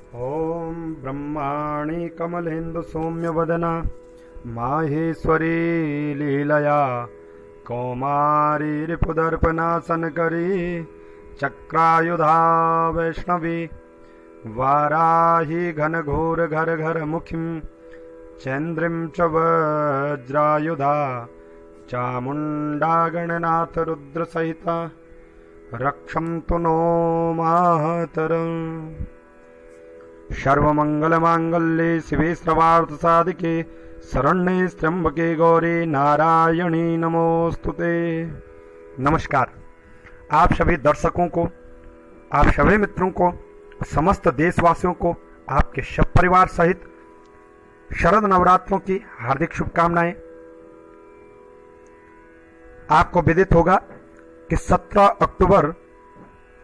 ॐ ब्रह्माणि कमलेन्दु सौम्यवदना माहेश्वरी लीलया कौमारी रिपुदर्पनाशनकरी चक्रायुधा वैष्णवी वाराही घनघोर घर घर मुखिं चैन्द्रीं च वज्रायुधा चामुण्डा गणनाथ रुद्रसहिता रक्षन्तु नो मातरम्। सर्वमंगलमांगल्ये शिवे सर्वार्थसाधिके शरण्ये त्र्यंबके गौरी नारायणी नमोस्तुते। नमस्कार आप सभी दर्शकों को, आप सभी मित्रों को, समस्त देशवासियों को आपके सब परिवार सहित शरद नवरात्रों की हार्दिक शुभकामनाएं। आपको विदित होगा कि 17 अक्टूबर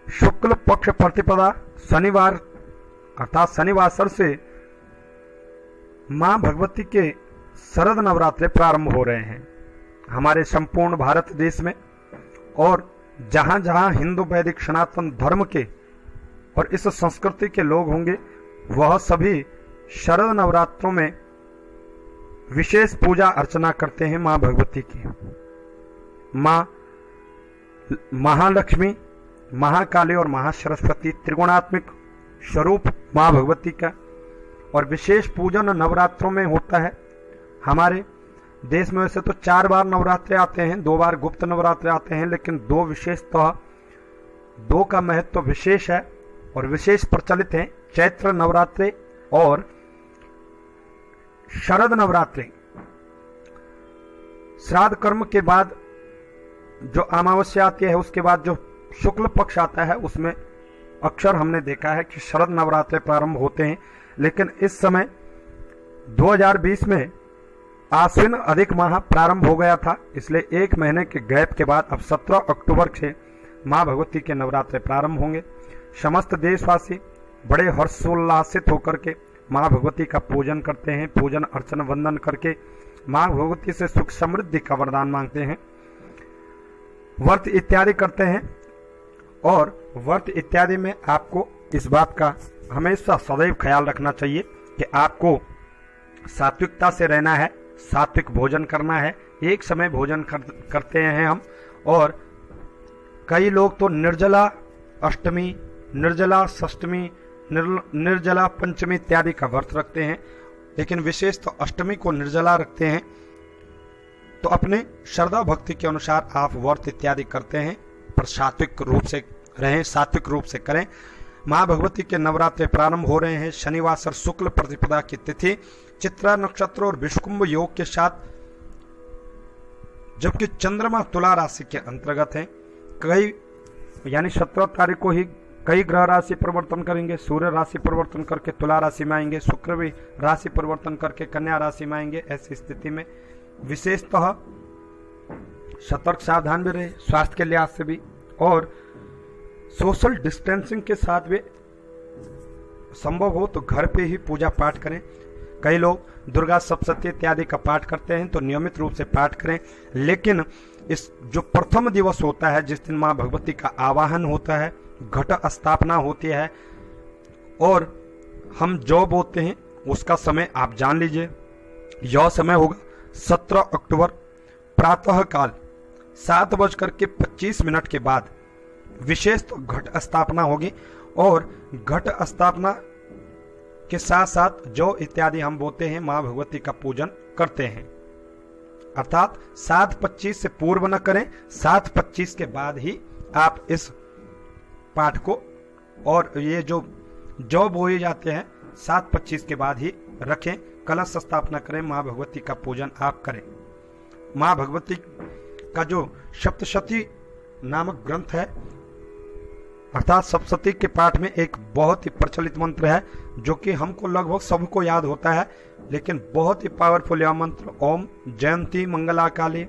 शुक्ल पक्ष प्रतिपदा शनिवार अर्थात शनिवार से मां भगवती के शरद नवरात्रे प्रारंभ हो रहे हैं हमारे संपूर्ण भारत देश में। और जहां जहां हिंदू वैदिक सनातन धर्म के और इस संस्कृति के लोग होंगे, वह सभी शरद नवरात्रों में विशेष पूजा अर्चना करते हैं मां भगवती की। मां महालक्ष्मी, महाकाली और महासरस्वती त्रिगुणात्मक स्वरूप मां भगवती का और विशेष पूजन नवरात्रों में होता है। हमारे देश में वैसे तो 4 बार नवरात्रे आते हैं, 2 बार गुप्त नवरात्रे आते हैं, लेकिन 2 विशेषतः 2 का महत्व विशेष है और विशेष प्रचलित हैं, चैत्र नवरात्रे और शरद नवरात्रे। श्राद्ध कर्म के बाद जो अमावस्या आती है, उसके बाद जो शुक्ल पक्ष आता है, उसमें अक्सर हमने देखा है कि शरद नवरात्रे प्रारंभ होते हैं। लेकिन इस समय 2020 में आश्विन अधिक माह प्रारंभ हो गया था, इसलिए 1 महीने के गैप के बाद अब 17 अक्टूबर से मां भगवती के नवरात्रे प्रारंभ होंगे। समस्त देशवासी बड़े हर्षोल्लासित होकर के मां भगवती का पूजन करते हैं, पूजन अर्चन वंदन करके मां भगवती से सुख समृद्धि का वरदान मांगते हैं, व्रत इत्यादि करते हैं। और व्रत इत्यादि में आपको इस बात का हमेशा सदैव ख्याल रखना चाहिए कि आपको सात्विकता से रहना है, सात्विक भोजन करना है। एक समय भोजन करते हैं हम, और कई लोग तो निर्जला अष्टमी, निर्जला षष्टमी, निर्जला पंचमी इत्यादि का व्रत रखते हैं, लेकिन विशेष तो अष्टमी को निर्जला रखते हैं। तो अपने श्रद्धा भक्ति के अनुसार आप व्रत इत्यादि करते हैं, पर सात्विक रूप से रहें, सात्विक रूप से करें। मां भगवती के नवरात्रे प्रारंभ हो रहे हैं शनिवार शुक्ल प्रतिपदा की तिथि चित्रा नक्षत्र और विषुकुंभ योग के साथ, जबकि चंद्रमा तुला राशि के अंतर्गत है। कई यानी 17 तारीख को ही कई ग्रह राशि परिवर्तन करेंगे। सूर्य राशि परिवर्तन करके तुला राशि में आएंगे, शुक्र भी राशि परिवर्तन करके कन्या राशि में आएंगे। ऐसी स्थिति में विशेषतः सतर्क सावधान भी रहे, स्वास्थ्य के लिहाज से भी, और सोशल डिस्टेंसिंग के साथ भी संभव हो तो घर पे ही पूजा पाठ करें। कई लोग दुर्गा सप्तशती इत्यादि का पाठ करते हैं, तो नियमित रूप से पाठ करें। लेकिन इस जो प्रथम दिवस होता है, जिस दिन मां भगवती का आवाहन होता है, घट स्थापना होती है और हम जो बोलते हैं उसका समय आप जान लीजिए। यह समय होगा 17 अक्टूबर प्रातः काल 7:25 के बाद विशेष तो घट स्थापना होगी। और घट स्थापना के साथ साथ जो इत्यादि हम बोलते हैं मां भगवती का पूजन करते हैं, अर्थात 7:25 से पूर्व न करें, 7:25 के बाद ही आप इस पाठ को, और ये जो बोए जाते हैं 7:25 के बाद ही रखें। कलश स्थापना करें, मां भगवती का पूजन आप करें। मां भगवती का जो सप्तशती नामक ग्रंथ है, अर्थात सप्तशती के पाठ में एक बहुत ही प्रचलित मंत्र है, जो कि हमको लगभग सबको याद होता है, लेकिन बहुत ही पावरफुल यह मंत्र, ओम जयंती मंगला काली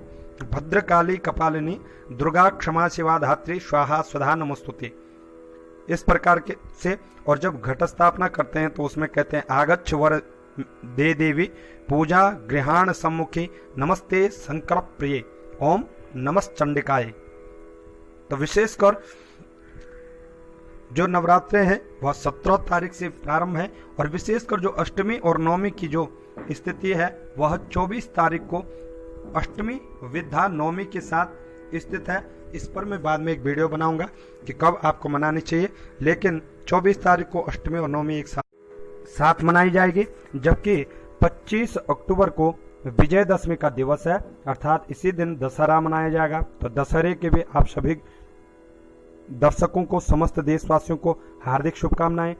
भद्रकाली कपालिनी दुर्गा क्षमा शिवा धात्री स्वाहा स्वधा नमस्तुते। इस प्रकार के से, और जब घट स्थापना करते हैं तो उसमें कहते हैं आगच्छ वर दे देवी पूजा गृहाण सम्मुखी नमस्ते शंकर प्रिय ओम नमस् चंडिकाय। तो विशेषकर जो नवरात्रे हैं वह 17 तारीख से प्रारंभ है और विशेषकर जो अष्टमी और नवमी की जो स्थिति है वह 24 तारीख को अष्टमी विद्या नवमी के साथ स्थित है। इस पर मैं बाद में एक वीडियो बनाऊंगा कि कब आपको मनानी चाहिए, लेकिन 24 तारीख को अष्टमी और नवमी एक साथ मनाई जाएगी, जबकि 25 अक्टूबर को विजयदशमी का दिवस है, अर्थात इसी दिन दशहरा मनाया जाएगा। तो दशहरे के भी आप सभी दर्शकों को, समस्त देशवासियों को हार्दिक शुभकामनाएं।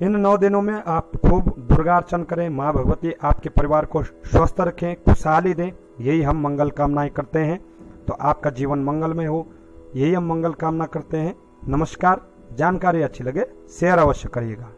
इन 9 दिनों में आप खूब दुर्गा अर्चन करें, माँ भगवती आपके परिवार को स्वस्थ रखें, खुशहाली दें, यही हम मंगल कामनाएं करते हैं। तो आपका जीवन मंगलमय हो, यही हम मंगल कामना करते हैं। नमस्कार। जानकारी अच्छी लगे शेयर अवश्य करिएगा।